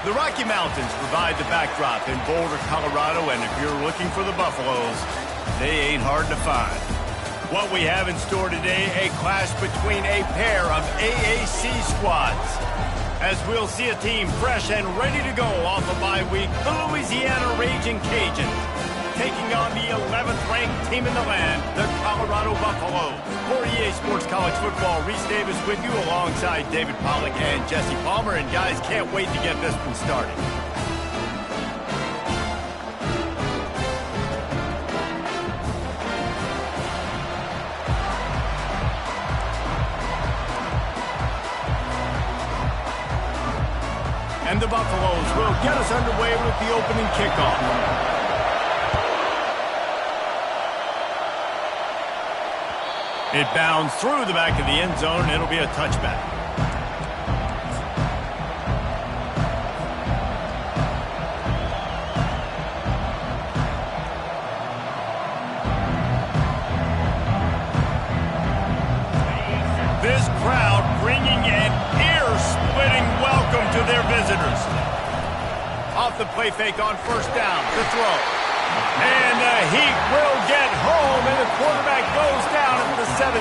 The Rocky Mountains provide the backdrop in Boulder, Colorado, and if you're looking for the Buffaloes, they ain't hard to find. What we have in store today, a clash between a pair of AAC squads. As we'll see a team fresh and ready to go off a bye week, the Louisiana Ragin Cajuns, taking on the 11th-ranked team in the land, the Colorado Buffaloes. For EA Sports College Football, Reese Davis with you alongside David Pollack and Jesse Palmer. And guys, can't wait to get this one started. And the Buffaloes will get us underway with the opening kickoff. It bounds through the back of the end zone, and it'll be a touchback. This crowd bringing an ear-splitting welcome to their visitors. Off the play fake on first down, the throw. And the heat will get home, and the quarterback goes down at the 17.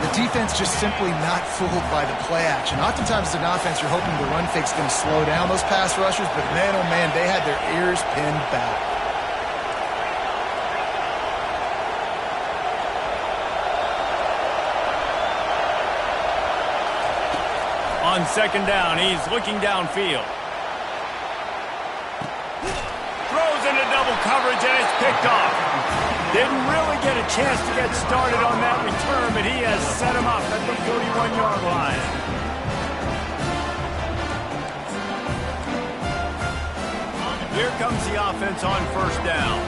The defense just simply not fooled by the play action. Oftentimes as an offense, you're hoping the run fake's going to slow down those pass rushers, but man, oh man, they had their ears pinned back. On second down, he's looking downfield. Throws into double coverage, and it's picked off. Didn't really get a chance to get started on that return, but he has set him up at the 41-yard line. Here comes the offense on first down.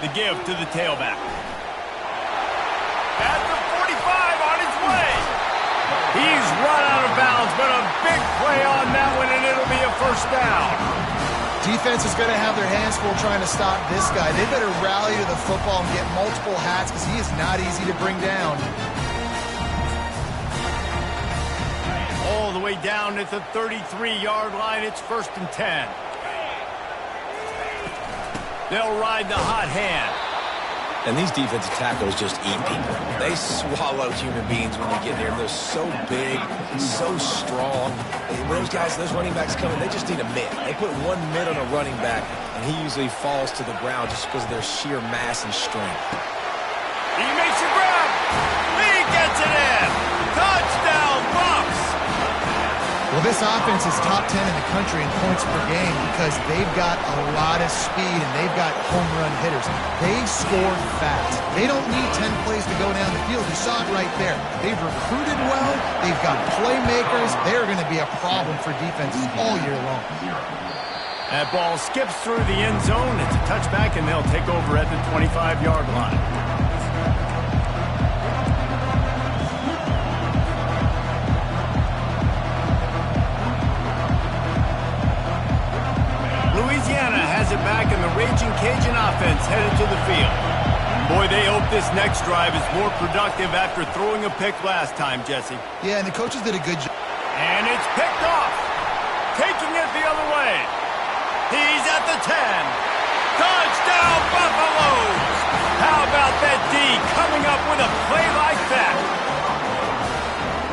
The give to the tailback. At the 45 on his way. He's run out of bounds, but a big play on that one, and it'll be a first down. Defense is going to have their hands full trying to stop this guy. They better rally to the football and get multiple hats because he is not easy to bring down. All the way down at the 33-yard line. It's 1st and 10. They'll ride the hot hand. And these defensive tackles just eat people. They swallow human beings when you get there. They're so big, so strong. When those guys, those running backs come in, they just need a mitt. They put one mitt on a running back, and he usually falls to the ground just because of their sheer mass and strength. He makes a grab. He gets it in. Touchdown, Bucs. Well, this offense is top 10 in the country in points per game because they've got a lot of speed and they've got home run hitters. They score fast. They don't need 10 plays to go down the field. You saw it right there. They've recruited well. They've got playmakers. They're going to be a problem for defenses all year long. That ball skips through the end zone. It's a touchback, and they'll take over at the 25-yard line. Louisiana has it back, and the Ragin Cajun offense headed to the field. Boy, they hope this next drive is more productive after throwing a pick last time, Jesse. Yeah, and the coaches did a good job. And it's picked off. Taking it the other way. He's at the 10. Touchdown, Buffaloes! How about that D coming up with a play like that?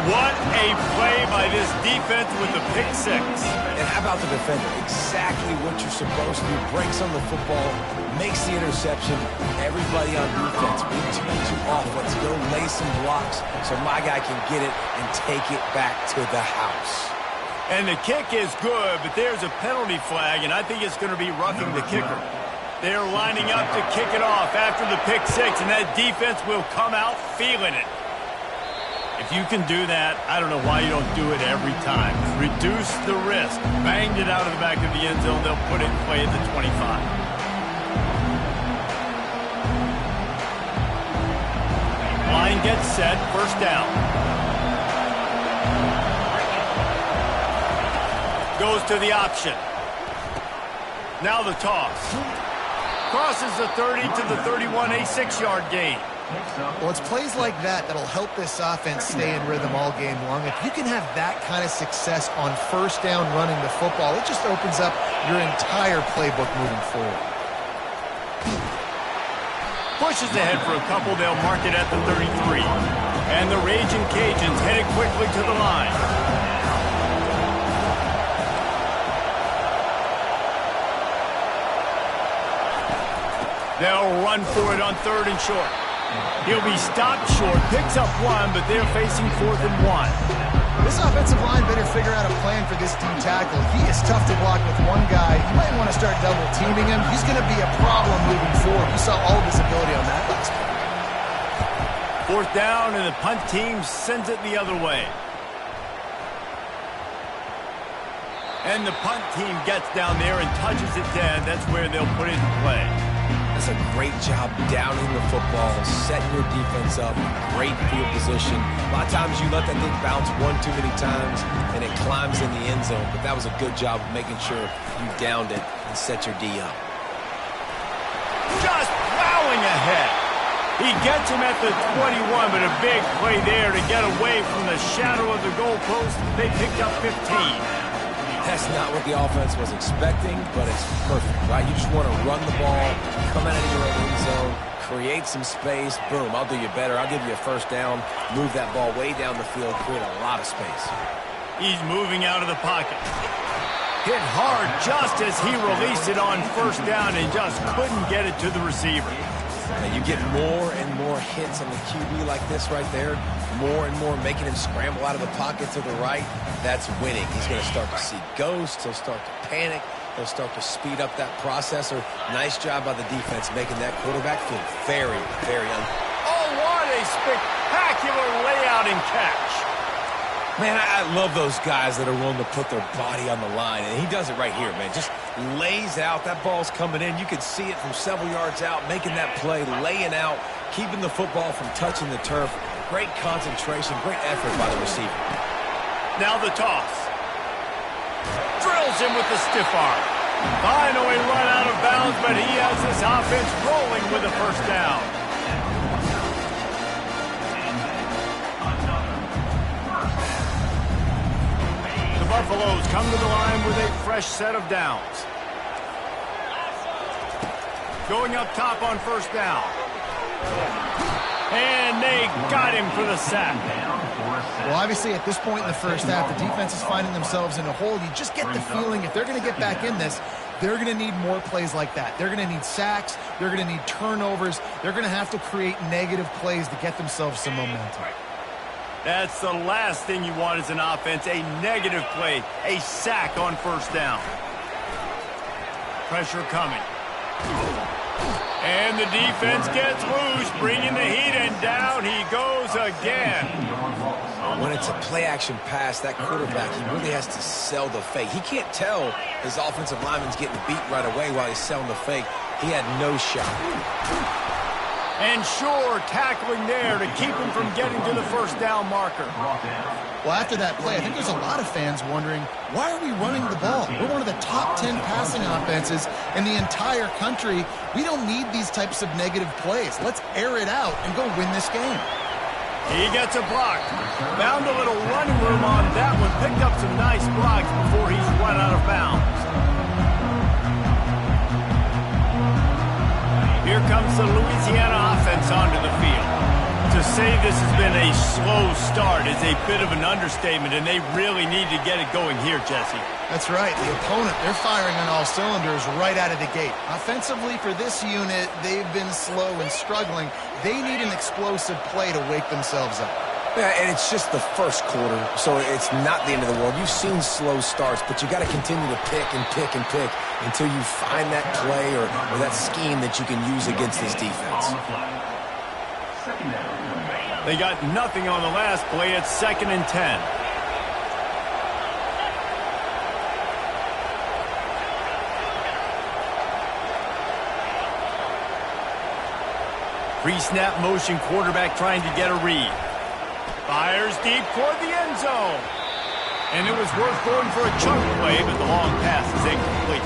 What a play by this defense with the pick six. And how about the defender? Exactly what you're supposed to do. Breaks on the football, makes the interception. Everybody on defense, we turn to offense. Go lay some blocks so my guy can get it and take it back to the house. And the kick is good, but there's a penalty flag, and I think it's going to be roughing the kicker. They're lining up to kick it off after the pick six, and that defense will come out feeling it. If you can do that, I don't know why you don't do it every time. Reduce the risk. Banged it out of the back of the end zone. They'll put it in play at the 25. Line gets set. First down. Goes to the option. Now the toss. Crosses the 30 to the 31, a 6-yard gain. Well, it's plays like that that'll help this offense stay in rhythm all game long. If you can have that kind of success on first down running the football, it just opens up your entire playbook moving forward. Pushes ahead for a couple. They'll mark it at the 33. And the Ragin Cajuns headed quickly to the line. They'll run for it on 3rd and short. He'll be stopped short, picks up 1, but they're facing 4th and 1. This offensive line better figure out a plan for this D tackle. He is tough to block with one guy. You might want to start double teaming him. He's going to be a problem moving forward. You saw all of his ability on that last play. 4th down, and the punt team sends it the other way. And the punt team gets down there and touches it dead. That's where they'll put it in play. That's a great job downing the football, setting your defense up, great field position. A lot of times you let that thing bounce one too many times and it climbs in the end zone, but that was a good job of making sure you downed it and set your D up. Just plowing ahead. He gets him at the 21, but a big play there to get away from the shadow of the goalpost. They picked up 15. That's not what the offense was expecting, but it's perfect, right? You just want to run the ball, come out of your own end zone, create some space, boom, I'll do you better. I'll give you a first down, move that ball way down the field, create a lot of space. He's moving out of the pocket. Hit hard just as he released it on 1st down and just couldn't get it to the receiver. And you get more and more hits on the QB like this right there, more and more making him scramble out of the pocket to the right. That's winning. He's going to start to see ghosts. He'll start to panic. He'll start to speed up that processor. Nice job by the defense making that quarterback feel very, very Oh, what a spectacular layout and catch. Man, I love those guys that are willing to put their body on the line, and he does it right here, man. Just lays out. That ball's coming in. You can see it from several yards out, making that play, laying out, keeping the football from touching the turf. Great concentration, great effort by the receiver. Now the toss. Drills him with the stiff arm. Finally run out of bounds, but he has this offense rolling with a 1st down. Buffaloes come to the line with a fresh set of downs. Going up top on 1st down. And they got him for the sack. Well, obviously, at this point in the first half, the defense is finding themselves in a hole. You just get the feeling if they're going to get back in this, they're going to need more plays like that. They're going to need sacks. They're going to need turnovers. They're going to have to create negative plays to get themselves some momentum. That's the last thing you want as an offense, a negative play, a sack on 1st down. Pressure coming. And the defense gets loose, bringing the heat, and down he goes again. When it's a play-action pass, that quarterback, he really has to sell the fake. He can't tell his offensive lineman's getting beat right away while he's selling the fake. He had no shot. And sure, tackling there to keep him from getting to the 1st down marker. Well, after that play, I think there's a lot of fans wondering, why are we running the ball? We're one of the top 10 passing offenses in the entire country. We don't need these types of negative plays. Let's air it out and go win this game. He gets a block. Found a little running room on that one. Picked up some nice blocks before he's run out of bounds. Here comes the Louisiana offense onto the field. To say this has been a slow start is a bit of an understatement, and they really need to get it going here, Jesse. That's right. The opponent, they're firing on all cylinders right out of the gate. Offensively, for this unit, they've been slow and struggling. They need an explosive play to wake themselves up. Yeah, and it's just the first quarter, so it's not the end of the world. You've seen slow starts, but you got to continue to pick and pick and pick until you find that play or that scheme that you can use against this defense. They got nothing on the last play. It's 2nd and 10. Pre-snap motion, quarterback trying to get a read. Fires deep toward the end zone. And it was worth going for a chunk play, but the long pass is incomplete.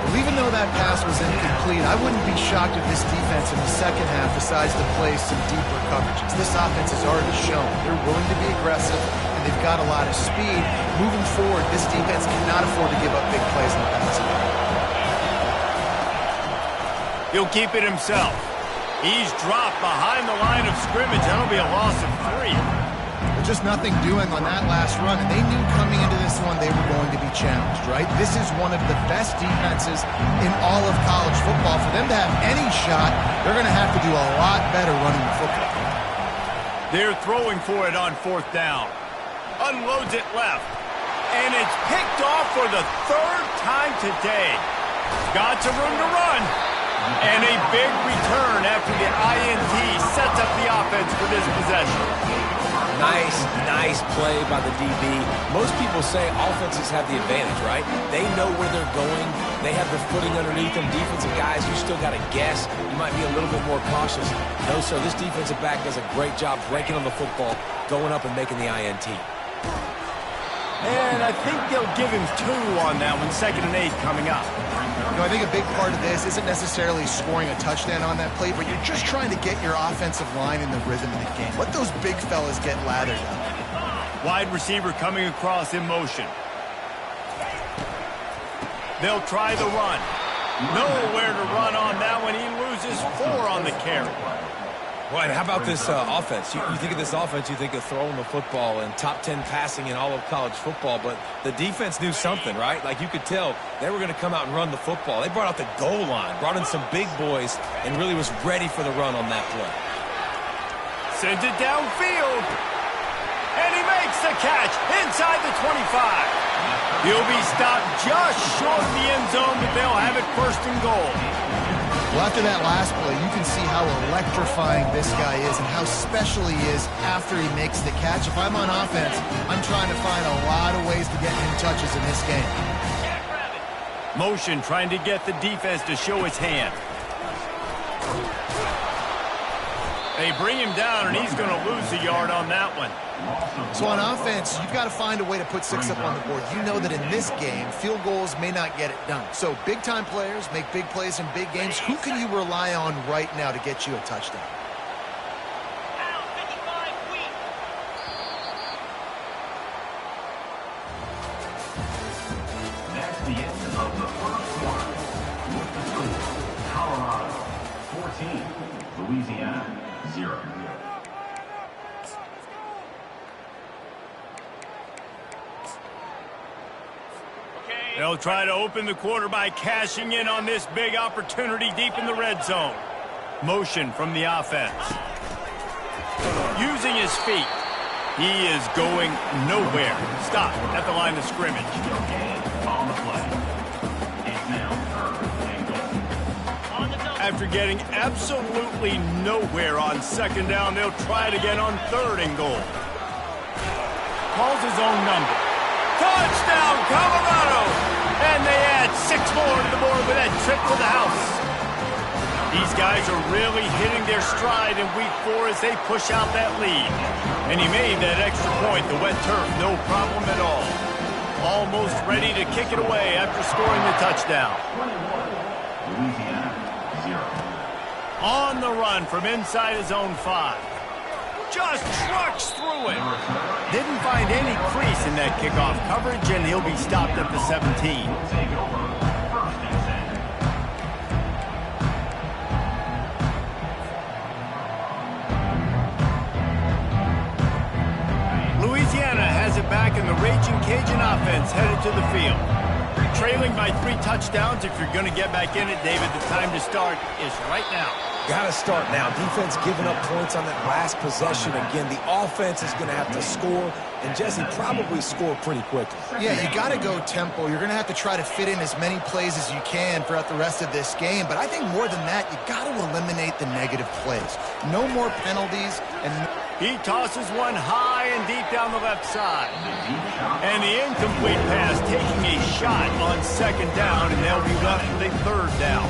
Well, even though that pass was incomplete, I wouldn't be shocked if this defense in the second half decides to play some deeper coverages. This offense has already shown they're willing to be aggressive, and they've got a lot of speed. Moving forward, this defense cannot afford to give up big plays in the passing game. He'll keep it himself. He's dropped behind the line of scrimmage. That'll be a loss of 3. Just nothing doing on that last run, and they knew coming into this one they were going to be challenged, right? This is one of the best defenses in all of college football. For them to have any shot, they're going to have to do a lot better running the football. They're throwing for it on 4th down. Unloads it left. And it's picked off for the 3rd time today. Got some room to run. And a big return after the INT sets up the offense for this possession. Nice play by the DB. Most people say offenses have the advantage, right? They know where they're going. They have the footing underneath them. Defensive guys, you still got to guess. You might be a little bit more cautious. No, sir, this defensive back does a great job breaking on the football, going up and making the INT. And I think they'll give him 2 on that one. 2nd and 8 coming up. You know, I think a big part of this isn't necessarily scoring a touchdown on that play, but you're just trying to get your offensive line in the rhythm of the game. Let those big fellas get lathered up. Wide receiver coming across in motion. They'll try the run. Nowhere to run on that one. He loses 4 on the carry. Well, and how about this offense? You think of this offense, you think of throwing the football and top 10 passing in all of college football, but the defense knew something, right? Like you could tell they were going to come out and run the football. They brought out the goal line, brought in some big boys, and really was ready for the run on that play. Sends it downfield. And he makes the catch inside the 25. He'll be stopped just short of the end zone, but they'll have it 1st and goal. Well, after that last play, you can see how electrifying this guy is and how special he is after he makes the catch. If I'm on offense, I'm trying to find a lot of ways to get him touches in this game. Motion trying to get the defense to show its hand. They bring him down, and he's going to lose a yard on that one. So on offense, you've got to find a way to put 6 up on the board. You know that in this game, field goals may not get it done. So big-time players make big plays in big games. Who can you rely on right now to get you a touchdown? That's the end of the first quarter. Colorado 14, Louisiana 0. They'll try to open the quarter by cashing in on this big opportunity deep in the red zone. Motion from the offense. Using his feet. He is going nowhere. Stop at the line of scrimmage. On the play. It's now 3rd and goal. After getting absolutely nowhere on 2nd down, they'll try it again on 3rd and goal. Calls his own number. Touchdown, Colorado! And they add 6 more to the board with that trip to the house. These guys are really hitting their stride in week 4 as they push out that lead. And he made that extra point, the wet turf, no problem at all. Almost ready to kick it away after scoring the touchdown. Louisiana 0. On the run from inside his own 5. Just trucks through it. Didn't find any crease in that kickoff coverage, and he'll be stopped at the 17. Take over 1st and 10. Louisiana has it back, and the Ragin Cajun offense headed to the field. Trailing by 3 touchdowns. If you're going to get back in it, David, the time to start is right now. Got to start now. Defense giving up points on that last possession. Again, the offense is going to have to score, and Jesse probably score pretty quickly. Yeah, you got to go tempo. You're going to have to try to fit in as many plays as you can throughout the rest of this game. But I think more than that, you got to eliminate the negative plays. No more penalties. And he tosses one high and deep down the left side. And the incomplete pass taking a shot on 2nd down, and they'll be left with a 3rd down.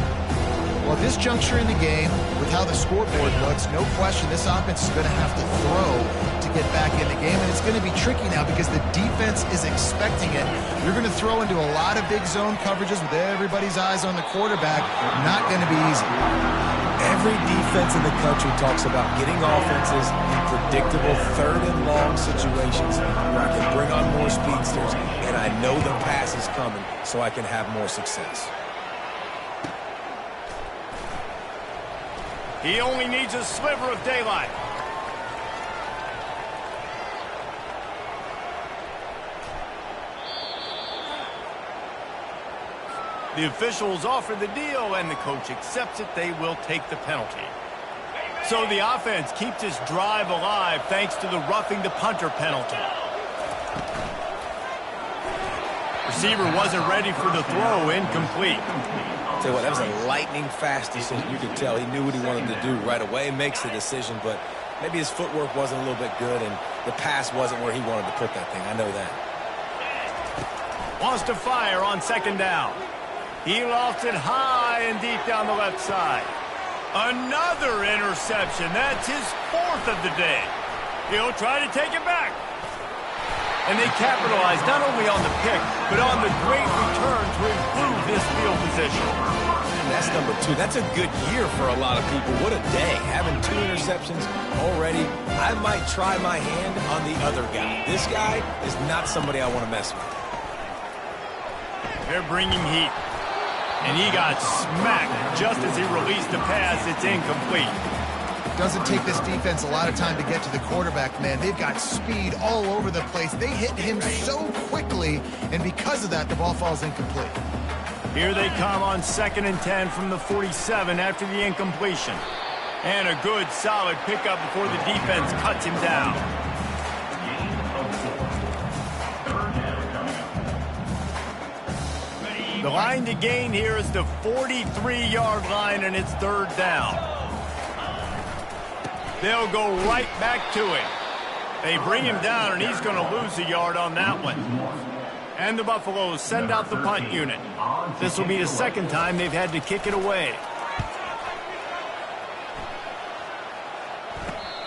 Well, at this juncture in the game, with how the scoreboard looks, no question this offense is going to have to throw to get back in the game, and it's going to be tricky now because the defense is expecting it. You're going to throw into a lot of big zone coverages with everybody's eyes on the quarterback. Not going to be easy. Every defense in the country talks about getting offenses in predictable third and long situations where I can bring on more speedsters and I know the pass is coming so I can have more success. He only needs a sliver of daylight. The officials offer the deal, and the coach accepts it. They will take the penalty. So the offense keeps this drive alive thanks to the roughing the punter penalty. Receiver wasn't ready for the throw, incomplete. Tell you what, that was a lightning-fast decision. You could tell he knew what he wanted to do right away, makes the decision, but maybe his footwork wasn't a little bit good, and the pass wasn't where he wanted to put that thing. I know that. Wants to fire on second down. He lofts it high and deep down the left side. Another interception. That's his fourth of the day. He'll try to take it back. And they capitalize not only on the pick, but on the great return to improve this field position. And that's number 2. That's a good year for a lot of people. What a day. Having 2 interceptions already. I might try my hand on the other guy. This guy is not somebody I want to mess with. They're bringing heat. And he got smacked just as he released the pass. It's incomplete. Doesn't take this defense a lot of time to get to the quarterback, man. They've got speed all over the place. They hit him so quickly, and because of that, the ball falls incomplete. Here they come on 2nd and 10 from the 47 after the incompletion. And a good, solid pickup before the defense cuts him down. The line to gain here is the 43-yard line, and it's 3rd down. They'll go right back to him. They bring him down, and he's going to lose a yard on that one. And the Buffaloes send out the punt unit. This will be the 2nd time they've had to kick it away.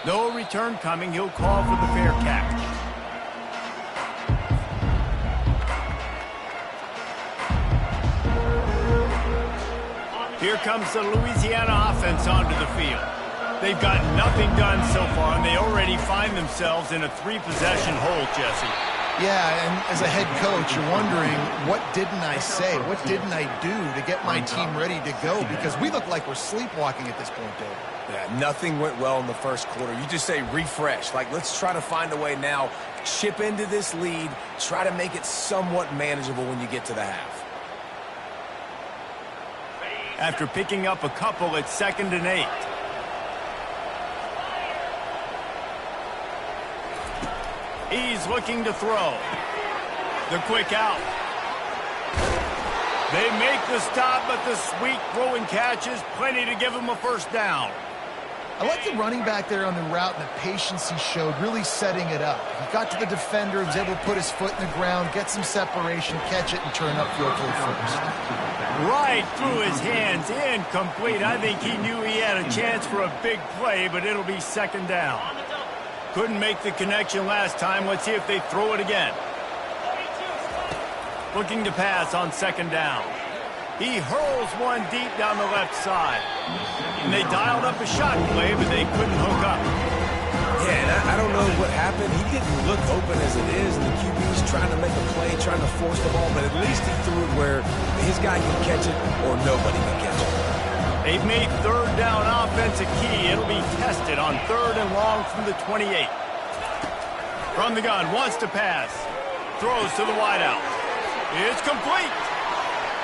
No return coming. He'll call for the fair catch. Here comes the Louisiana offense onto the field. They've got nothing done so far, and they already find themselves in a 3-possession hole, Jesse. Yeah, and as a head coach, you're wondering, what didn't I say? What didn't I do to get my team ready to go? Because we look like we're sleepwalking at this point, Dave. Yeah, nothing went well in the first quarter. You just say refresh. Like, let's try to find a way now. Chip into this lead. Try to make it somewhat manageable when you get to the half. After picking up a couple, it's 2nd and 8. He's looking to throw. The quick out. They make the stop, but the sweet throw and catch is plenty to give him a 1st down. I like the running back there on the route and the patience he showed, really setting it up. He got to the defender, was able to put his foot in the ground, get some separation, catch it, and turn upfield for the 1st. Right through his hands, incomplete. I think he knew he had a chance for a big play, but it'll be 2nd down. Couldn't make the connection last time. Let's see if they throw it again. Looking to pass on 2nd down. He hurls one deep down the left side. And they dialed up a shot play, but they couldn't hook up. Yeah, and I don't know what happened. He didn't look open as it is, and the QB's trying to make a play, trying to force the ball, but at least he threw it where his guy can catch it or nobody can catch it. They've made 3rd down offense a key. It'll be tested on 3rd and long from the 28. From the gun, wants to pass. Throws to the wideout. It's complete.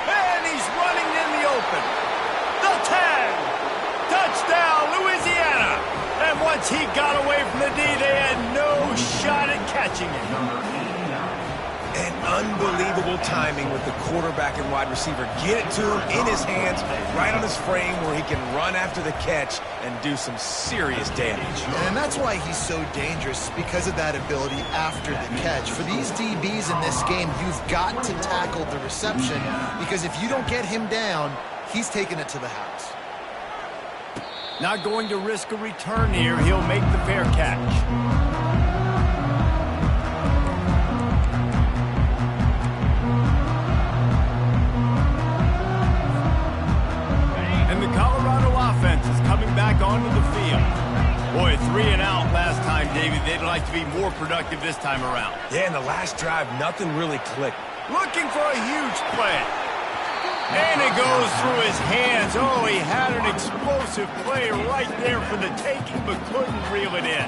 And he's running in the open. The tag. Touchdown, Louisiana. And once he got away from the D, they had no shot at catching it. And unbelievable timing with the quarterback and wide receiver. Get it to him in his hands, right on his frame where he can run after the catch and do some serious damage. And that's why he's so dangerous, because of that ability after the catch. For these DBs in this game, you've got to tackle the reception, because if you don't get him down, he's taking it to the house. Not going to risk a return here. He'll make the fair catch. like to be more productive this time around. Yeah, in the last drive, nothing really clicked. Looking for a huge play. And it goes through his hands. Oh, he had an explosive play right there for the taking, but couldn't reel it in.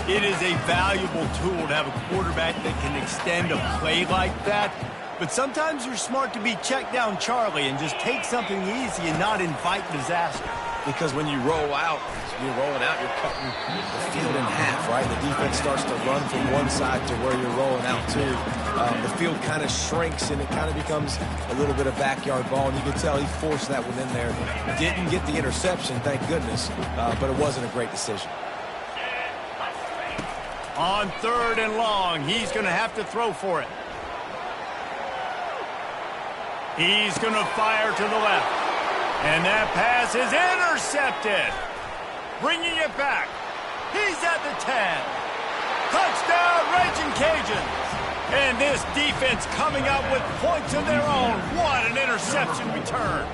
It is a valuable tool to have a quarterback that can extend a play like that. But sometimes you're smart to be check down Charlie and just take something easy and not invite disaster. Because when you roll out, you're rolling out, you're cutting the field in half, right? The defense starts to run from one side to where you're rolling out to. The field kind of shrinks, and it kind of becomes a little bit of backyard ball. And you can tell he forced that one in there. Didn't get the interception, thank goodness, but it wasn't a great decision. On 3rd and long, he's going to have to throw for it. He's going to fire to the left. And that pass is intercepted. Bringing it back. He's at the 10. Touchdown, Ragin Cajuns. And this defense coming up with points of their own. What an interception return.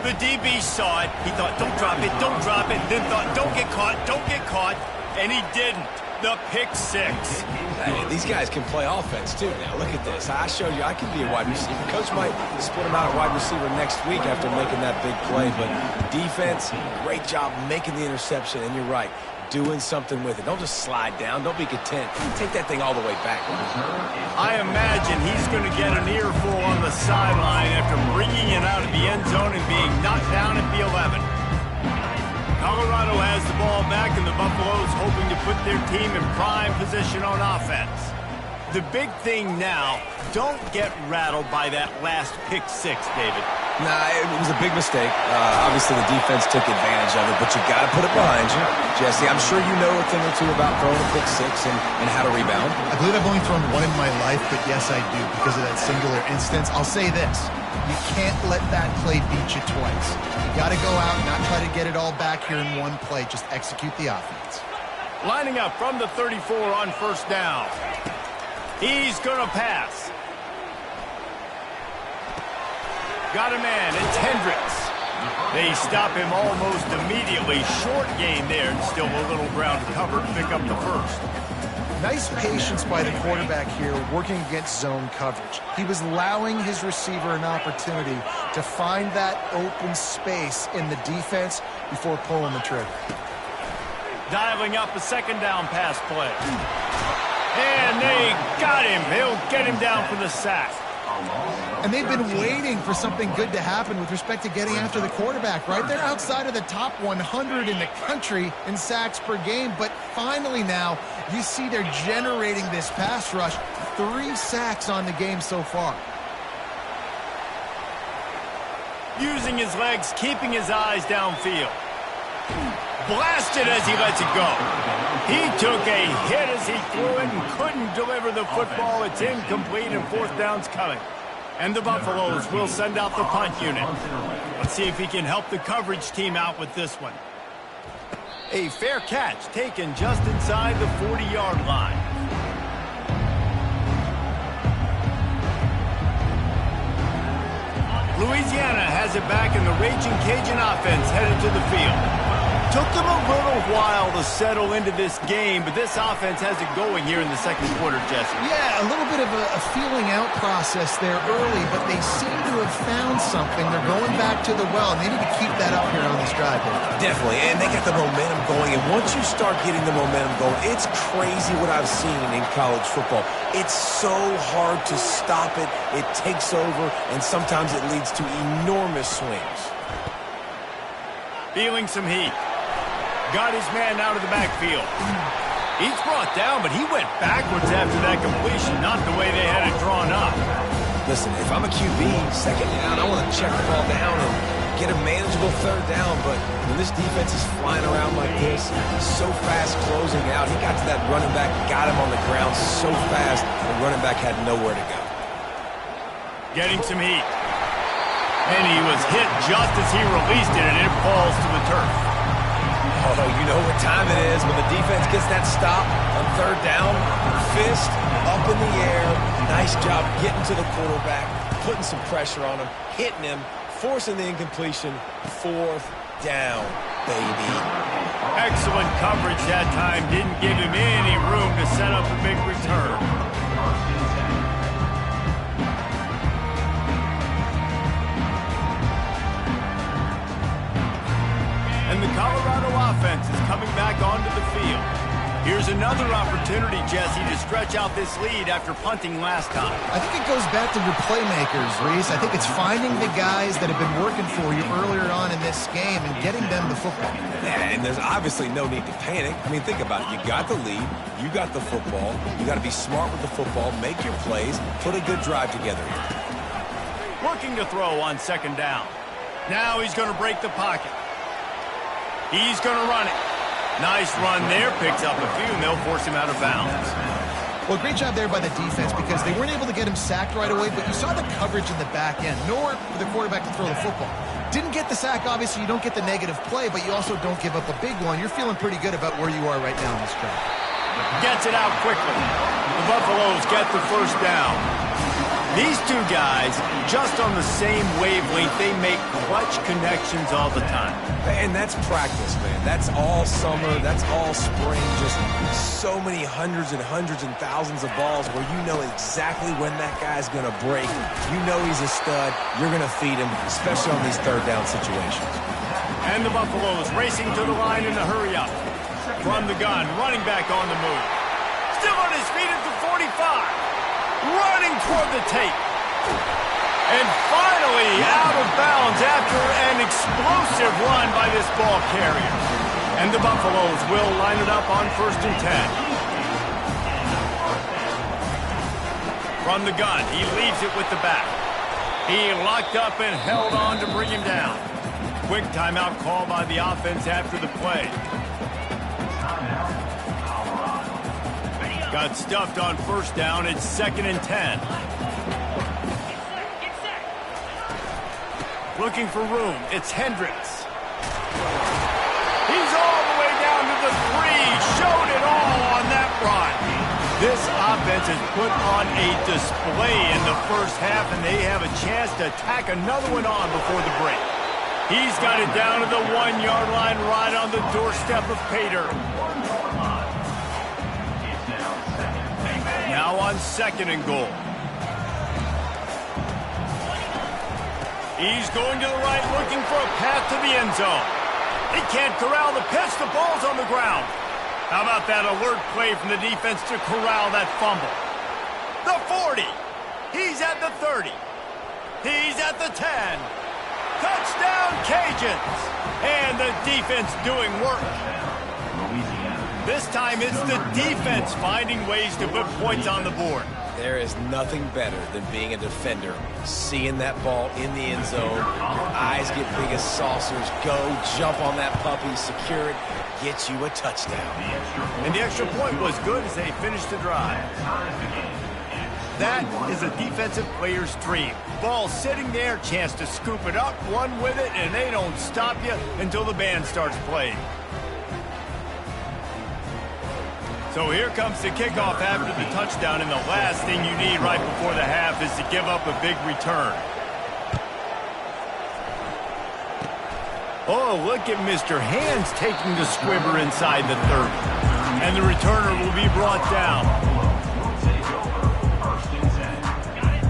The DB saw it. He thought, don't drop it, don't drop it. Then thought, don't get caught, don't get caught. And he didn't. The pick 6. Hey, these guys can play offense, too. Now, look at this. I showed you I can be a wide receiver. Coach might split him out at wide receiver next week after making that big play. But defense, great job making the interception. And you're right, doing something with it. Don't just slide down. Don't be content. Take that thing all the way back. I imagine he's going to get an earful on the sideline after bringing it out of the end zone and being knocked down at the 11. Colorado has the ball back, and the Buffaloes hoping to put their team in prime position on offense. The big thing now, don't get rattled by that last pick 6, David. Nah, it was a big mistake. Obviously, the defense took advantage of it, but you got to put it behind you. Jesse, I'm sure you know a thing or two about throwing a pick 6 and how to rebound. I believe I've only thrown one in my life, but yes, I do because of that singular instance. I'll say this. You can't let that play beat you twice. You got to go out and not try to get it all back here in one play. Just execute the offense. Lining up from the 34 on 1st down. He's going to pass. Got a man. It's Hendricks. They stop him almost immediately. Short gain there, and still a little ground covered. Pick up the 1st. Nice patience by the quarterback here working against zone coverage. He was allowing his receiver an opportunity to find that open space in the defense before pulling the trigger. Dialing up a 2nd down pass play. And they got him. They'll get him down for the sack. And they've been waiting for something good to happen with respect to getting after the quarterback, right? They're outside of the top 100 in the country in sacks per game, but finally now you see they're generating this pass rush. 3 sacks on the game so far. Using his legs, keeping his eyes downfield. Blasted as he lets it go. He took a hit as he threw it and couldn't deliver the football. It's incomplete and 4th down's coming. And the Buffaloes will send out the punt unit. Let's see if he can help the coverage team out with this one. A fair catch taken just inside the 40-yard line. Louisiana has it back, and the Ragin Cajun offense headed to the field. Took them a little while to settle into this game, but this offense has it going here in the 2nd quarter, Jesse. Yeah, a little bit of a feeling out process there early, but they seem to have found something. They're going back to the well, and they need to keep that up here on this drive. Definitely, and they got the momentum going, and once you start getting the momentum going, it's crazy what I've seen in college football. It's so hard to stop it. It takes over, and sometimes it leads to enormous swings. Feeling some heat. Got his man out of the backfield. He's brought down, but he went backwards after that completion, not the way they had it drawn up. Listen, if I'm a QB, 2nd down, I want to check the ball down and get a manageable 3rd down, but when this defense is flying around like this, so fast closing out, he got to that running back, got him on the ground so fast, the running back had nowhere to go. Getting some heat. And he was hit just as he released it, and it falls to the turf. Oh, you know what time it is when the defense gets that stop on 3rd down. Fist up in the air. Nice job getting to the quarterback, putting some pressure on him, hitting him, forcing the incompletion. 4th down. baby. Excellent coverage that time. Didn't give him any room to set up a big return. And the Colorado offense is coming back onto the field. Here's another opportunity, Jesse, to stretch out this lead after punting last time. I think it goes back to your playmakers, Reese. I think it's finding the guys that have been working for you earlier on in this game and getting them the football. Yeah, and there's obviously no need to panic. I mean, think about it. You got the lead. You got the football. You got to be smart with the football. Make your plays. Put a good drive together here. Looking to throw on second down. Now he's going to break the pocket. He's going to run it. Nice run there. Picks up a few, and they'll force him out of bounds. Well, great job there by the defense because they weren't able to get him sacked right away, but you saw the coverage in the back end. Nowhere for the quarterback to throw the football. Didn't get the sack, obviously. You don't get the negative play, but you also don't give up a big one. You're feeling pretty good about where you are right now in this drive. Gets it out quickly. The Buffaloes get the first down. These two guys, just on the same wavelength, they make clutch connections all the time. And that's practice, man. That's all summer. That's all spring. Just so many hundreds and thousands of balls where you know exactly when that guy's going to break. You know he's a stud. You're going to feed him, especially on these third down situations. And the Buffaloes racing to the line in the hurry up. From the gun, running back on the move. Still on his feet at the 45. Running toward the tape. And finally out of bounds after an explosive run by this ball carrier. And the Buffaloes will line it up on 1st and 10. From the gun, he leaves it with the back. He locked up and held on to bring him down. Quick timeout call by the offense after the play. Got stuffed on 1st down. It's 2nd and 10. Looking for room. It's Hendricks. He's all the way down to the 3. Showed it all on that run. This offense has put on a display in the first half, and they have a chance to tack another one on before the break. He's got it down to the 1-yard line right on the doorstep of Pater. Now on 2nd and goal. He's going to the right, looking for a path to the end zone. He can't corral the pitch. The ball's on the ground. How about that alert play from the defense to corral that fumble? The 40. He's at the 30. He's at the 10. Touchdown, Cajuns. And the defense doing work. This time it's the defense finding ways to put points on the board. There is nothing better than being a defender. Seeing that ball in the end zone, your eyes get big as saucers. Go, jump on that puppy, secure it, get you a touchdown. And the extra point was good as they finished the drive. That is a defensive player's dream. Ball sitting there, chance to scoop it up, run with it, and they don't stop you until the band starts playing. So here comes the kickoff after the touchdown, and the last thing you need right before the half is to give up a big return. Oh, look at Mr. Hands taking the squibber inside the 30. And the returner will be brought down.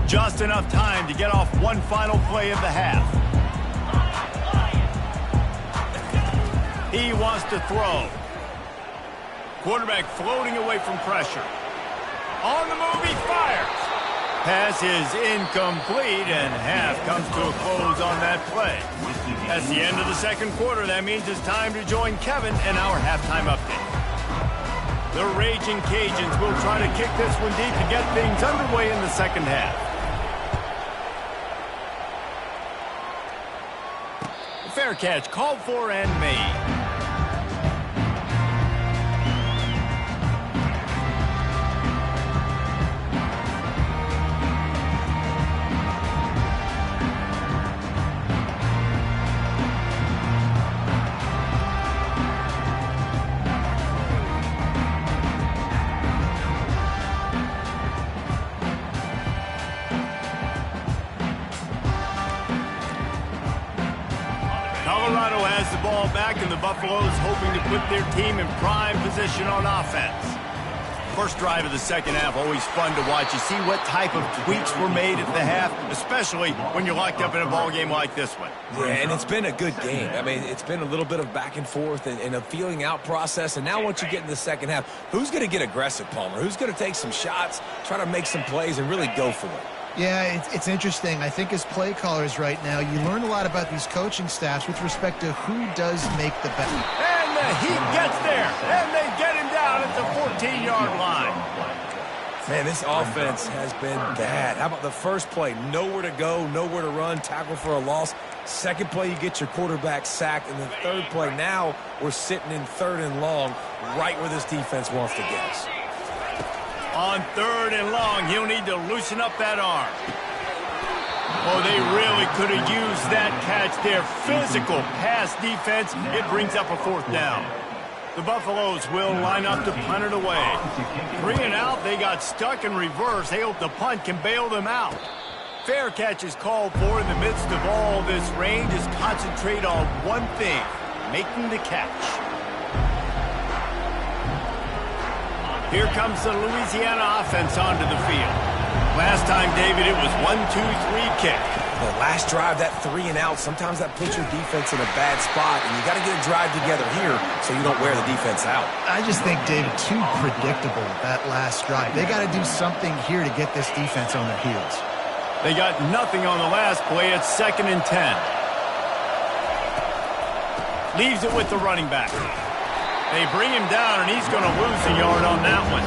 Just enough time to get off one final play of the half. He wants to throw. Quarterback floating away from pressure. On the move, he fires. Pass is incomplete, and half comes to a close on that play. That's the end of the 2nd quarter. That means it's time to join Kevin in our halftime update. The Ragin Cajuns will try to kick this one deep to get things underway in the 2nd half. Fair catch called for and made. Colorado has the ball back, and the Buffaloes hoping to put their team in prime position on offense. First drive of the second half, always fun to watch. You see what type of tweaks were made at the half, especially when you're locked up in a ball game like this one. Yeah, and it's been a good game. I mean, it's been a little bit of back and forth and a feeling out process. And now once you get in the second half, who's going to get aggressive, Palmer? Who's going to take some shots, try to make some plays, and really go for it? Yeah, it's interesting. I think as play callers right now, you learn a lot about these coaching staffs with respect to who does make the best. And the Heat gets there, and they get him down at the 14-yard line. Man, this offense has been bad. How about the first play? Nowhere to go, nowhere to run, tackle for a loss. Second play, you get your quarterback sacked. And the third play, now we're sitting in 3rd and long, right where this defense wants to get us. On 3rd and long, he'll need to loosen up that arm. Oh, they really could have used that catch there. Physical pass defense. It brings up a 4th down. The Buffaloes will line up to punt it away. 3 and out, they got stuck in reverse. They hope the punt can bail them out. Fair catch is called for. In the midst of all this rain, just concentrate on one thing, making the catch. Here comes the Louisiana offense onto the field. Last time, David, it was 1-2-3 kick. The last drive, that 3 and out, sometimes that puts your defense in a bad spot, and you got to get a drive together here so you don't wear the defense out. I just think, David, too predictable, that last drive. They got to do something here to get this defense on their heels. They got nothing on the last play. It's 2nd and 10. Leaves it with the running back. They bring him down, and he's going to lose a yard on that one.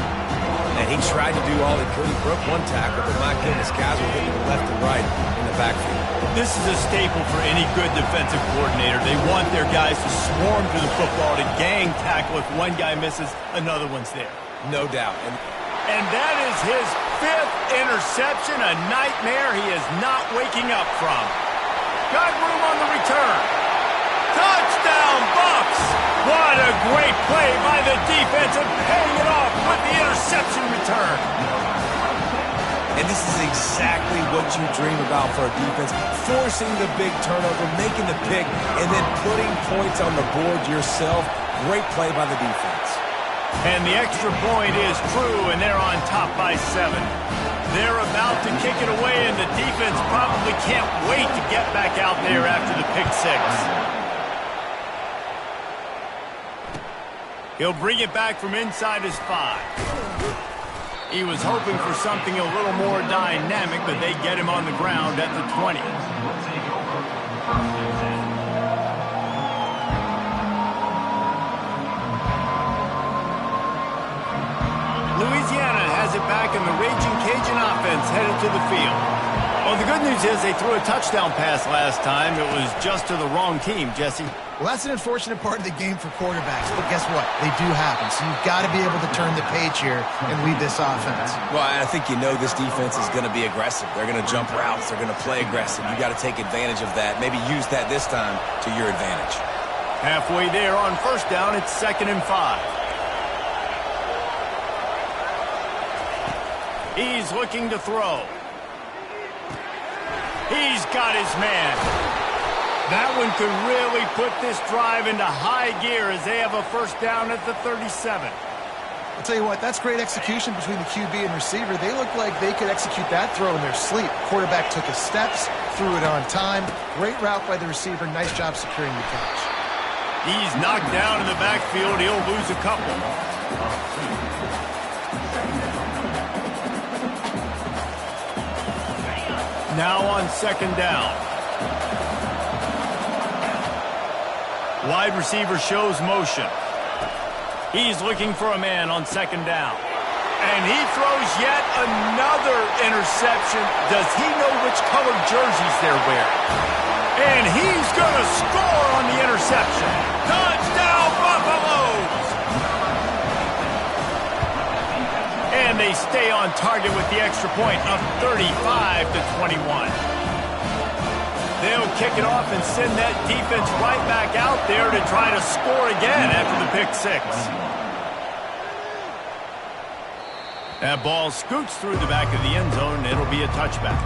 And he tried to do all he could. He broke one tackle, but my goodness, guys were hitting left and right in the backfield. This is a staple for any good defensive coordinator. They want their guys to swarm to the football, to gang tackle. If one guy misses, another one's there. No doubt. And that is his 5th interception, a nightmare he is not waking up from. Got room on the return. Touchdown, Buffs! What a great play by the defense and paying it off with the interception return. And this is exactly what you dream about for a defense. Forcing the big turnover, making the pick, and then putting points on the board yourself. Great play by the defense. And the extra point is true, and they're on top by 7. They're about to kick it away, and the defense probably can't wait to get back out there after the pick 6. He'll bring it back from inside his 5. He was hoping for something a little more dynamic, but they get him on the ground at the 20. Louisiana has it back, and the Ragin Cajun offense headed to the field. Well, the good news is they threw a touchdown pass last time. It was just to the wrong team, Jesse. Well, that's an unfortunate part of the game for quarterbacks, but guess what? They do happen, so you've got to be able to turn the page here and lead this offense. Well, I think you know this defense is going to be aggressive. They're going to jump routes. They're going to play aggressive. You got to take advantage of that. Maybe use that this time to your advantage. Halfway there on 1st down, it's 2nd and 5. He's looking to throw. He's got his man. That one could really put this drive into high gear as they have a 1st down at the 37. I'll tell you what, that's great execution between the QB and receiver. They look like they could execute that throw in their sleep. Quarterback took his steps, threw it on time. Great route by the receiver. Nice job securing the catch. He's knocked down in the backfield. He'll lose a couple. Now on 2nd down. Wide receiver shows motion. He's looking for a man on 2nd down. And he throws yet another interception. Does he know which colored jerseys they're wearing? And he's going to score on the interception. Touchdown, Buffaloes! And they stay on target with the extra point of 35-21. They'll kick it off and send that defense right back out there to try to score again after the pick 6. That ball scoots through the back of the end zone, and it'll be a touchback.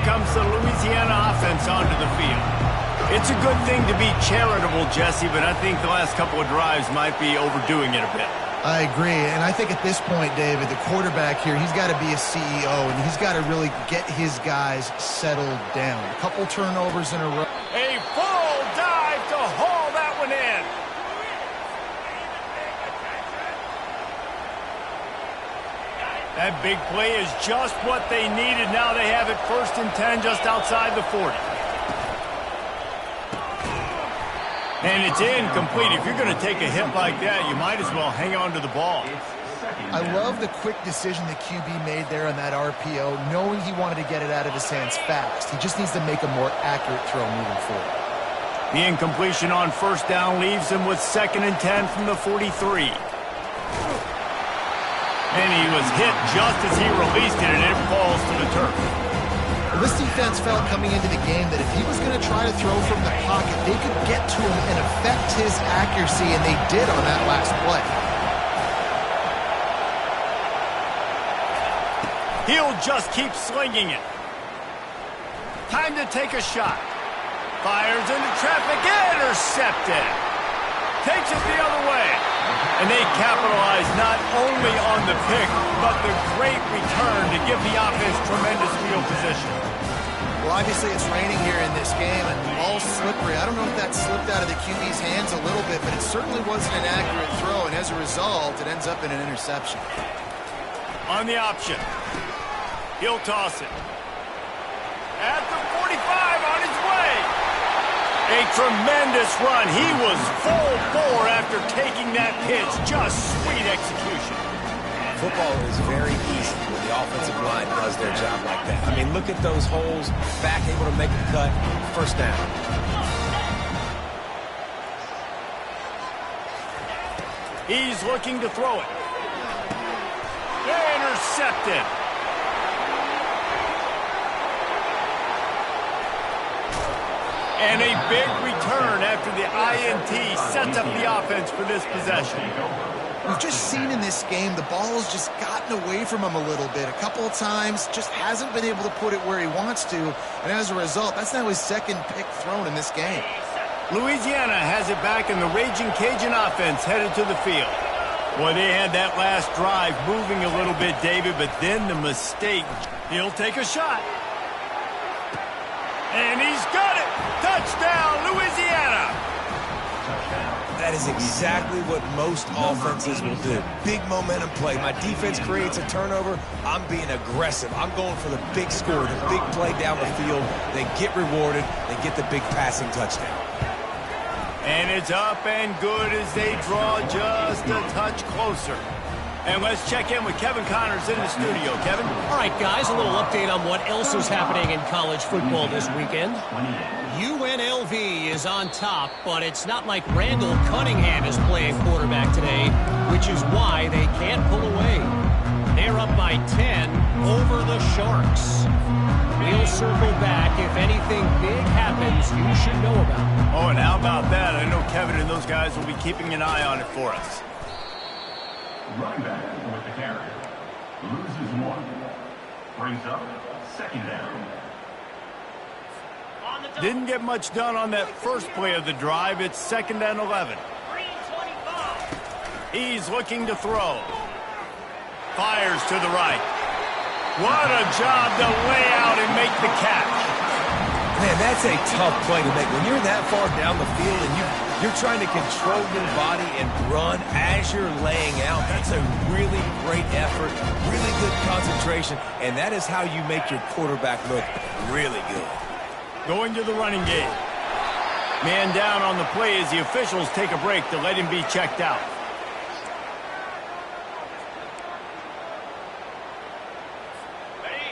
comes the Louisiana offense onto the field. It's a good thing to be charitable, Jesse, but I think the last couple of drives might be overdoing it a bit. I agree, and I think at this point, David, the quarterback here, he's got to be a CEO, and he's got to really get his guys settled down. A couple turnovers in a row. A full dive to haul that one in. That big play is just what they needed. Now they have it 1st and 10 just outside the 40. And it's incomplete. If you're going to take a hit like that, you might as well hang on to the ball. I love the quick decision the QB made there on that RPO, knowing he wanted to get it out of his hands fast. He just needs to make a more accurate throw moving forward. The incompletion on 1st down leaves him with 2nd and 10 from the 43. And he was hit just as he released it, and it falls to the turf. Well, this defense felt coming into the game that if he was going to try to throw from the pocket, they could get to him and affect his accuracy, and they did on that last play. He'll just keep slinging it. Time to take a shot. Fires into traffic, intercepted. Takes it the other way. And they capitalize not only on the pick, but the great return to give the offense tremendous field position. Well, obviously it's raining here in this game, and the ball's slippery. I don't know if that slipped out of the QB's hands a little bit, but it certainly wasn't an accurate throw, and as a result, it ends up in an interception. On the option. He'll toss it. At the 45, on his way. A tremendous run. He was full bore after taking that pitch. Just sweet execution. Football is very easy when the offensive line does their job like that. I mean, look at those holes. Back able to make the cut. 1st down. He's looking to throw it. Intercepted. And a big return after the INT sets up the offense for this possession. We've just seen in this game the ball has just gotten away from him a little bit. A couple of times, just hasn't been able to put it where he wants to. And as a result, that's now his 2nd pick thrown in this game. Louisiana has it back, and the Ragin Cajun offense headed to the field. Boy, they had that last drive moving a little bit, David, but then the mistake. He'll take a shot. And he's got it! Touchdown, Louisiana! That is exactly what most offenses will do. Big momentum play. My defense creates a turnover. I'm being aggressive. I'm going for the big score, the big play down the field. They get rewarded. They get the big passing touchdown. And it's up and good as they draw just a touch closer. And let's check in with Kevin Connors in the studio. Kevin? All right, guys, a little update on what else is happening in college football this weekend. UNLV is on top, but it's not like Randall Cunningham is playing quarterback today, which is why they can't pull away. They're up by 10 over the Sharks. We'll circle back if anything big happens you should know about. Oh, and how about that? I know Kevin and those guys will be keeping an eye on it for us. Running back with the carry. Loses 1. Brings up 2nd down. Didn't get much done on that first play of the drive. It's 2nd and 11. He's looking to throw. Fires to the right. What a job to lay out and make the catch. Man, that's a tough play to make. When you're that far down the field and you're trying to control your body and run as you're laying out, that's a really great effort, really good concentration, and that is how you make your quarterback look really good. Going to the running game. Man down on the play as the officials take a break to let him be checked out.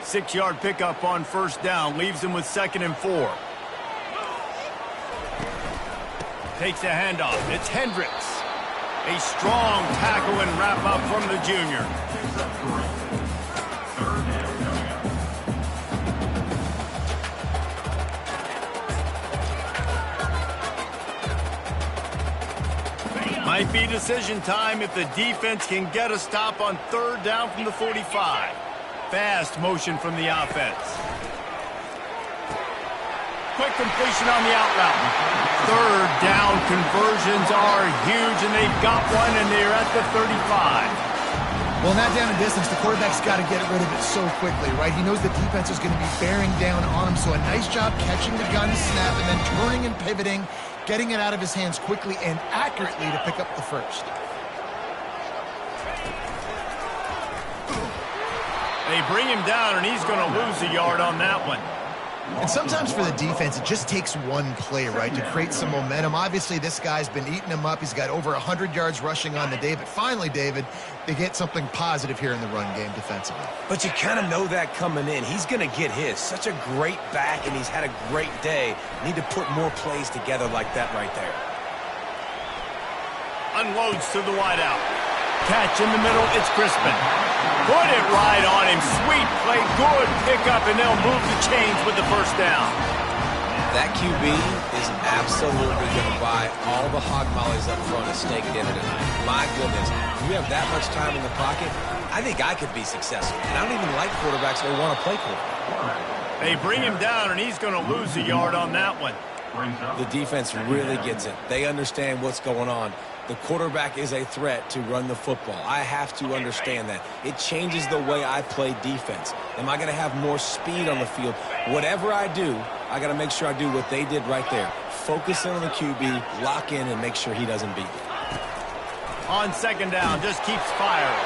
Six-yard pickup on 1st down. Leaves him with 2nd and 4. Takes a handoff. It's Hendricks. A strong tackle and wrap-up from the junior. Might be decision time if the defense can get a stop on 3rd down from the 45. Fast motion from the offense. Quick completion on the out route. Third down conversions are huge, and they've got one, and they're at the 35. Well, in that down and distance, the quarterback's got to get rid of it so quickly, right? He knows the defense is going to be bearing down on him, so a nice job catching the gun snap and then turning and pivoting, getting it out of his hands quickly and accurately to pick up the first. They bring him down, and he's going to lose a yard on that one. And sometimes for the defense, it just takes one play, right, to create some momentum. Obviously, this guy's been eating him up. He's got over 100 yards rushing on the day. But finally, David, they get something positive here in the run game defensively. But you kind of know that coming in. He's going to get his. Such a great back, and he's had a great day. Need to put more plays together like that right there. Unloads to the wideout. Catch in the middle, it's Crispin. Put it right on him. Sweet play, good pickup, and they'll move the chains with the first down. That QB is absolutely going to buy all the hog mollies up front at steak dinner tonight. My goodness, if we have that much time in the pocket, I think I could be successful. And I don't even like quarterbacks that want to play quarterback. They bring him down, and he's going to lose a yard on that one. The defense really gets it. They understand what's going on. The quarterback is a threat to run the football. I have to understand that. It changes the way I play defense. Am I going to have more speed on the field? Whatever I do, I got to make sure I do what they did right there. Focus in on the QB, lock in, and make sure he doesn't beat me. On second down, just keeps firing.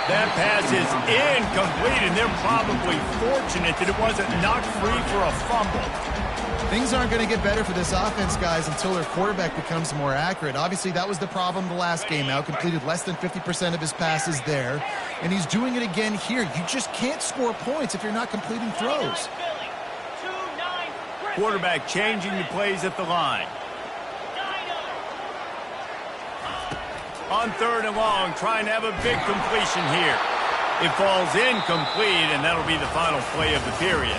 That pass is incomplete, and they're probably fortunate that it wasn't knocked free for a fumble. Things aren't going to get better for this offense, guys, until their quarterback becomes more accurate. Obviously, that was the problem the last game out. Completed less than 50% of his passes there. And he's doing it again here. You just can't score points if you're not completing throws. Quarterback changing the plays at the line. On third and long, trying to have a big completion here. It falls incomplete, and that'll be the final play of the period.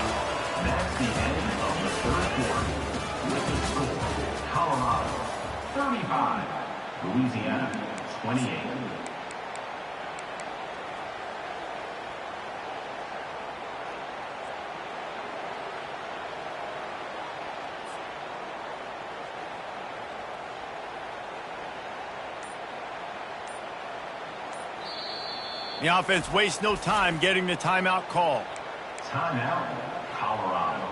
That's the end of the third quarter. With the score, Colorado 35, Louisiana 28. The offense wastes no time getting the timeout call. Timeout, Colorado.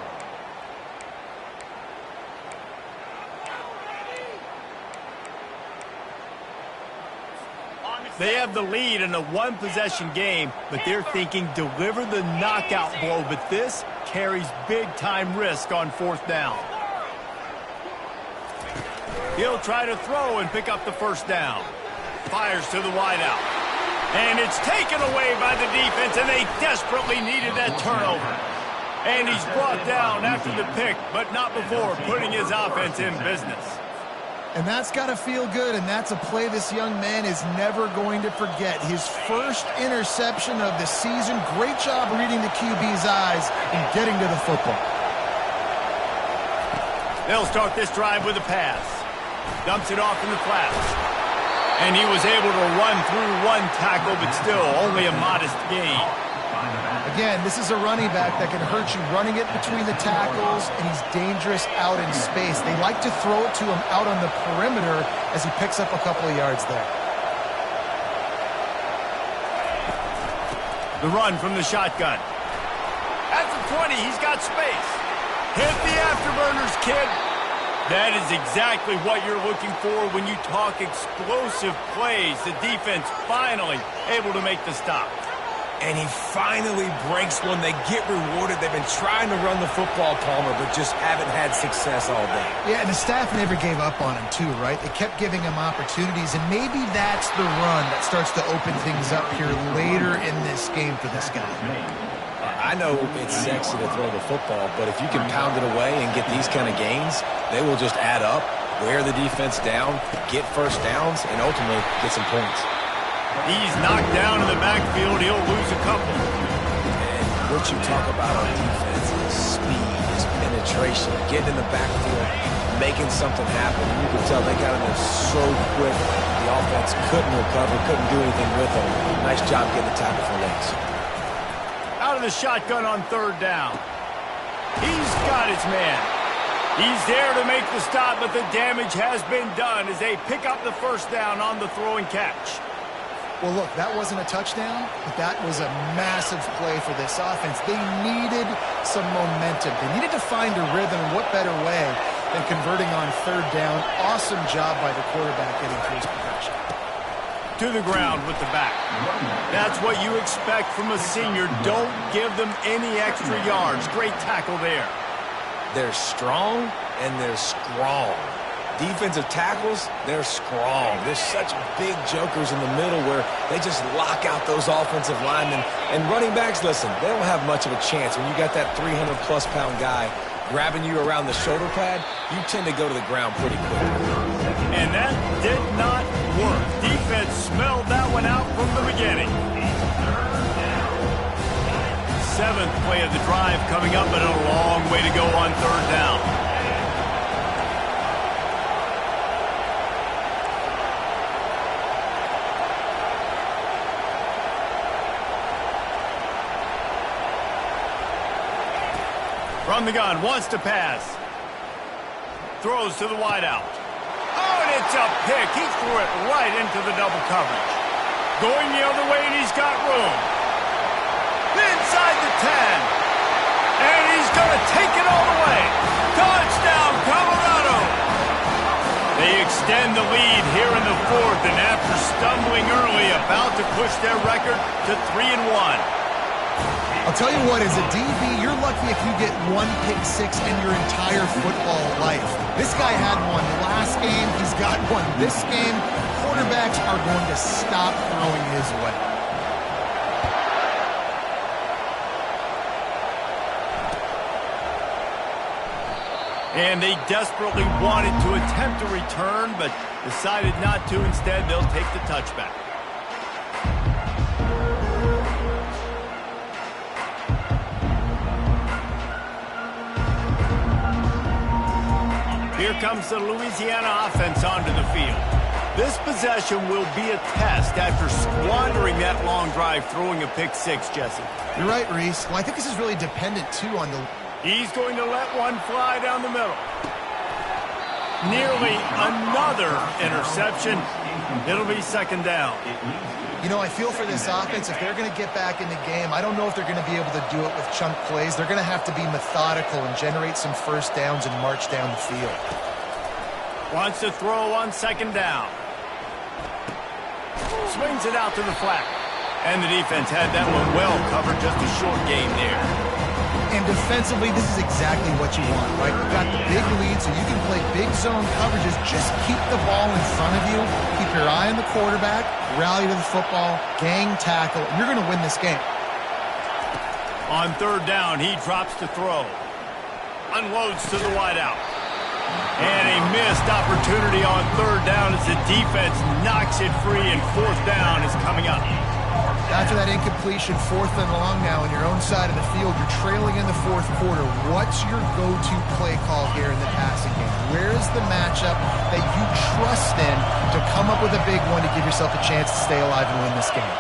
They have the lead in a one-possession game, but they're thinking deliver the knockout blow, but this carries big-time risk on fourth down. He'll try to throw and pick up the first down. Fires to the wideout. And it's taken away by the defense, and they desperately needed that turnover. And he's brought down after the pick, but not before putting his offense in business. And that's got to feel good, and that's a play this young man is never going to forget. His first interception of the season. Great job reading the QB's eyes and getting to the football. They'll start this drive with a pass. Dumps it off in the flats. And he was able to run through one tackle, but still only a modest gain. Again, this is a running back that can hurt you running it between the tackles, and he's dangerous out in space. They like to throw it to him out on the perimeter as he picks up a couple of yards there. The run from the shotgun. At the 20, he's got space. Hit the afterburners, kid. That is exactly what you're looking for when you talk explosive plays. The defense finally able to make the stop. And he finally breaks one. They get rewarded. They've been trying to run the football, Palmer, but just haven't had success all day. Yeah, and the staff never gave up on him, too, right? They kept giving him opportunities, and maybe that's the run that starts to open things up here later in this game for this guy. I know it's sexy to throw the football, but if you can pound it away and get these kind of gains, they will just add up, wear the defense down, get first downs, and ultimately get some points. He's knocked down in the backfield. He'll lose a couple. And what you talk about on defense is speed, is penetration, getting in the backfield, making something happen. You can tell they got in there so quick. The offense couldn't recover, couldn't do anything with them. Nice job getting the tackle for legs. Out of the shotgun on third down. He's got his man. He's there to make the stop, but the damage has been done as they pick up the first down on the throw and catch. Well, look, that wasn't a touchdown, but that was a massive play for this offense. They needed some momentum. They needed to find a rhythm, and what better way than converting on third down. Awesome job by the quarterback getting to his progression. To the ground with the back. That's what you expect from a senior. Don't give them any extra yards. Great tackle there. They're strong, and they're strong. Defensive tackles, they're strong. There's such big jokers in the middle where they just lock out those offensive linemen. And running backs, listen, they don't have much of a chance. When you got that 300-plus pound guy grabbing you around the shoulder pad, you tend to go to the ground pretty quickly. And that did not work. Defense smelled that one out from the beginning. Seventh play of the drive coming up, but a long way to go on third down. From the gun, wants to pass. Throws to the wideout. Oh, and it's a pick. He threw it right into the double coverage. Going the other way, and he's got room. Inside the 10. And he's going to take it all the way. Touchdown, Colorado. They extend the lead here in the fourth, and after stumbling early, about to push their record to 3-1. I'll tell you what, as a DB, you're lucky if you get one pick six in your entire football life. This guy had one last game. He's got one this game. Quarterbacks are going to stop throwing his way. And they desperately wanted to attempt a return, but decided not to. Instead, they'll take the touchback. Here comes the Louisiana offense onto the field. This possession will be a test after squandering that long drive, throwing a pick six, Jesse. You're right, Reese. Well, I think this is really dependent, too, on the... He's going to let one fly down the middle. Nearly another interception. It'll be second down. You know, I feel for this offense, if they're going to get back in the game, I don't know if they're going to be able to do it with chunk plays. They're going to have to be methodical and generate some first downs and march down the field. Wants to throw on second down. Swings it out to the flat. And the defense had that one well covered, just a short game there. And defensively, this is exactly what you want, right? You've got the big lead, so you can play big zone coverages. Just keep the ball in front of you. Keep your eye on the quarterback. Rally to the football. Gang tackle. And you're going to win this game. On third down, he drops to throw. Unloads to the wideout. And a missed opportunity on third down as the defense knocks it free, and fourth down is coming up. After that incompletion, fourth and long now on your own side of the field, you're trailing in the fourth quarter. What's your go-to play call here in the passing game? Where is the matchup that you trust in to come up with a big one to give yourself a chance to stay alive and win this game?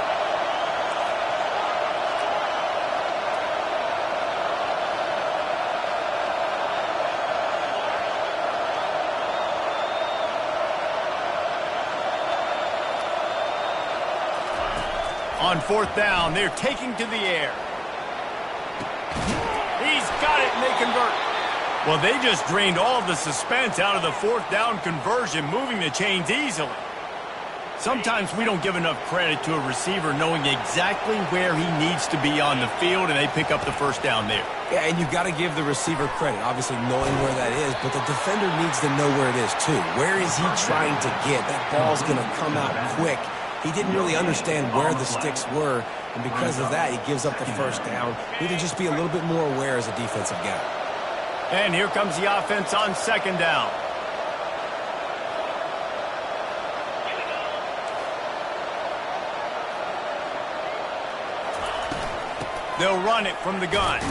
On fourth down, they're taking to the air. He's got it, and they convert. Well, they just drained all of the suspense out of the fourth down conversion, moving the chains easily. Sometimes we don't give enough credit to a receiver knowing exactly where he needs to be on the field, and they pick up the first down there. Yeah, and you've got to give the receiver credit, obviously knowing where that is, but the defender needs to know where it is too. Where is he trying to get? That ball's going to come out quick. He didn't really understand where the sticks were, and because of that, he gives up the first down. We need to just be a little bit more aware as a defensive guy. And here comes the offense on second down. They'll run it from the gun.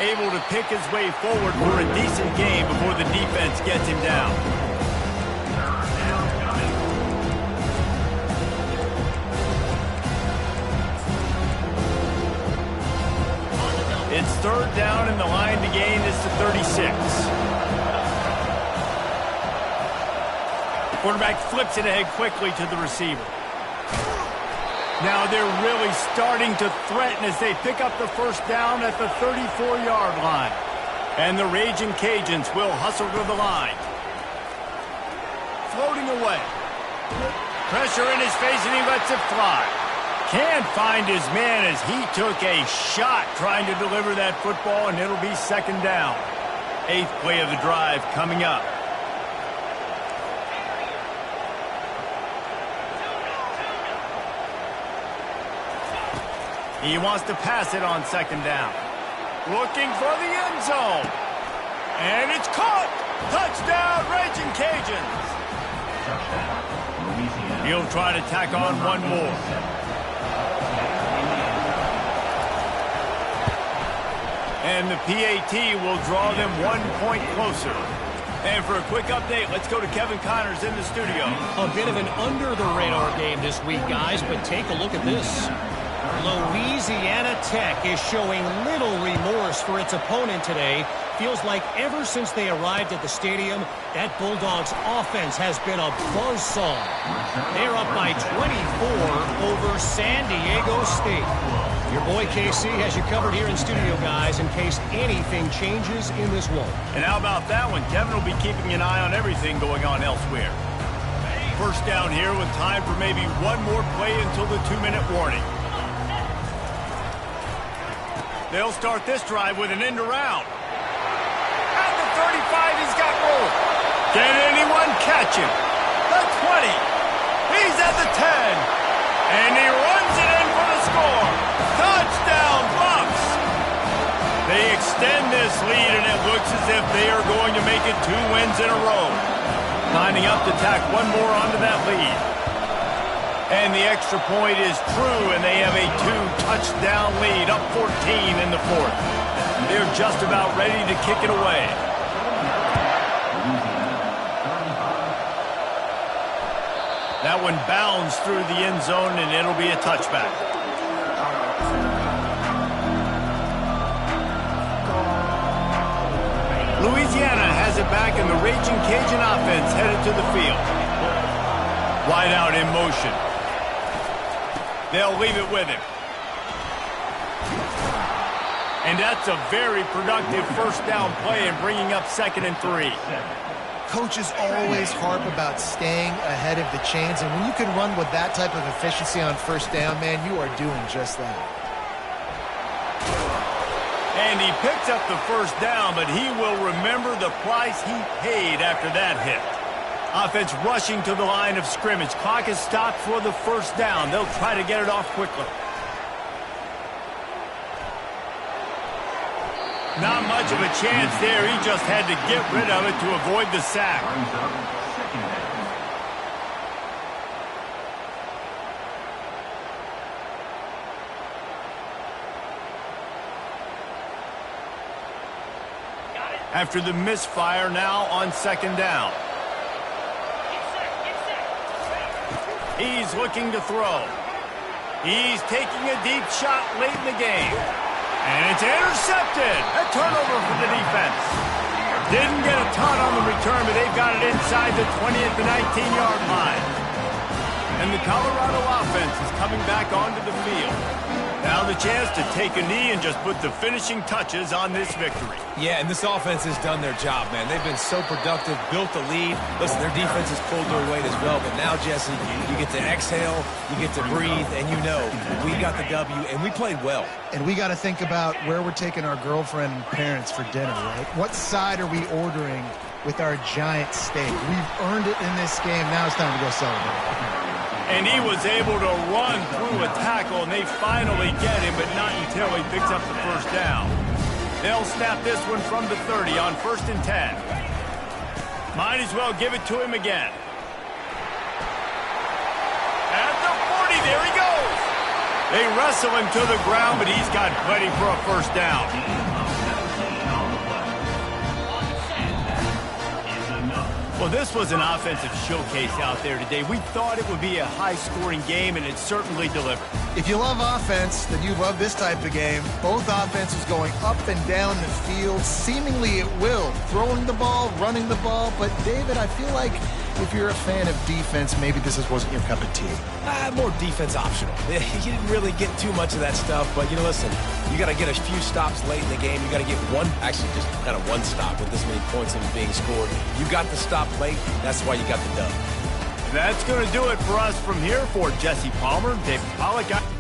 Able to pick his way forward for a decent game before the defense gets him down. It's third down, and the line to gain is to 36. Quarterback flips it ahead quickly to the receiver. Now they're really starting to threaten as they pick up the first down at the 34-yard line. And the Ragin Cajuns will hustle to the line. Floating away. Pressure in his face, and he lets it fly. Can't find his man as he took a shot trying to deliver that football, and it'll be second down. 8th play of the drive coming up. He wants to pass it on second down. Looking for the end zone. And it's caught. Touchdown, Ragin Cajuns. He'll try to tack on one more. And the PAT will draw them 1 point closer. And for a quick update, let's go to Kevin Connors in the studio. A bit of an under-the-radar game this week, guys, but take a look at this. Louisiana Tech is showing little remorse for its opponent today. Feels like ever since they arrived at the stadium, that Bulldogs offense has been a buzzsaw. They're up by 24 over San Diego State. Your boy KC has you covered here in studio, guys, in case anything changes in this one. And how about that one? Kevin will be keeping an eye on everything going on elsewhere. First down here with time for maybe one more play until the 2-minute warning. They'll start this drive with an end around. At the 35, he's got room. Can anyone catch him? The 20. He's at the 10. And he runs it in for the score. Touchdown, Bucks. They extend this lead, and it looks as if they are going to make it 2 wins in a row. Lining up to tack one more onto that lead. And the extra point is true, and they have a 2-touchdown lead, up 14 in the 4th. They're just about ready to kick it away. That one bounds through the end zone, and it'll be a touchback. Louisiana has it back, and the Ragin Cajun offense headed to the field. Wide out in motion. They'll leave it with him. And that's a very productive first down play and bringing up 2nd and 3. Coaches always harp about staying ahead of the chains, and when you can run with that type of efficiency on first down, man, you are doing just that. And he picks up the first down, but he will remember the price he paid after that hit. Offense rushing to the line of scrimmage. Clock is stopped for the first down. They'll try to get it off quickly. Not much of a chance there. He just had to get rid of it to avoid the sack. After the misfire, now on 2nd down. He's looking to throw. He's taking a deep shot late in the game. And it's intercepted. A turnover for the defense. Didn't get a ton on the return, but they've got it inside the 20 at the 19-yard line. And the Colorado offense is coming back onto the field. Now the chance to take a knee and just put the finishing touches on this victory. Yeah, and this offense has done their job, man. They've been so productive, built the lead. Listen, their defense has pulled their weight as well. But now, Jesse, you get to exhale, you get to breathe, and you know we got the W, and we played well. And we got to think about where we're taking our girlfriend and parents for dinner, right? What side are we ordering with our giant steak? We've earned it in this game. Now it's time to go celebrate. And he was able to run through a tackle, and they finally get him, but not until he picks up the first down. They'll snap this one from the 30 on 1st and 10. Might as well give it to him again. At the 40, there he goes. They wrestle him to the ground, but he's got plenty for a first down. Well, this was an offensive showcase out there today. We thought it would be a high-scoring game, and it certainly delivered. If you love offense, then you love this type of game. Both offenses going up and down the field, seemingly at will. Throwing the ball, running the ball. But, David, I feel like if you're a fan of defense, maybe this wasn't your cup of tea. More defense optional. You didn't really get too much of that stuff, but, listen, you got to get a few stops late in the game. You got to get just kind of one stop with this many points that are being scored. You got the stop late. That's why you got the dub. That's going to do it for us from here. For Jesse Palmer, David Pollack.